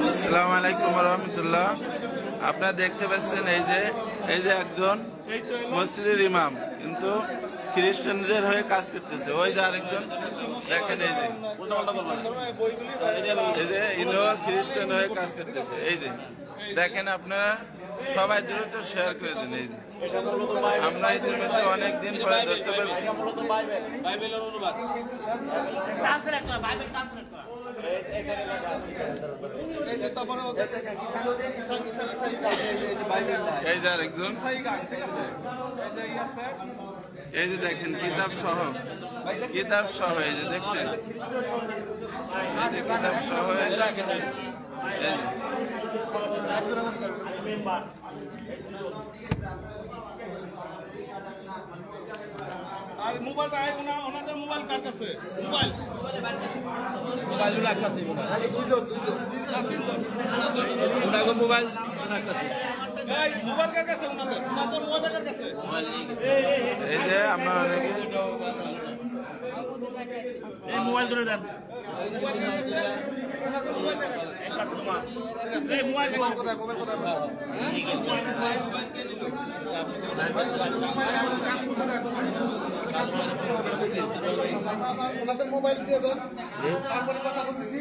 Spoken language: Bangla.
আসসালামু আলাইকুম রহমতুল্লাহ। আপনারা দেখতে পাচ্ছেন এই যে একজন মসজিদের ইমাম কিন্তু খ্রিস্টানদের হয়ে কাজ করতেছে। ওই যে আরেকজন দেখেন, এই যে ইনো খ্রিস্টান হয়ে কাজ করতেছে। এই যে দেখেন, আপনারা সবাই দ্রুত শেয়ার করে দিন। এই যে আমরা ইতিমধ্যে অনেকদিন পরে দেখতে পাচ্ছি। এই যে আরেকজন, এই যে দেখেন কিতাব সহ এই যে দেখছেন কিতাব সহ। আর মোবাইলটা ওনাদের মোবাইল কার কাছে? মোবাইল মোবাইল কার কাছে? ওনাদের মোবাইল কার কাছে? এই যে আমরা অনেকে মোবাইল ধরে দেন। ওনাদের মোবাইল দিয়ে দেন, তারপরে কথা বলতেছি।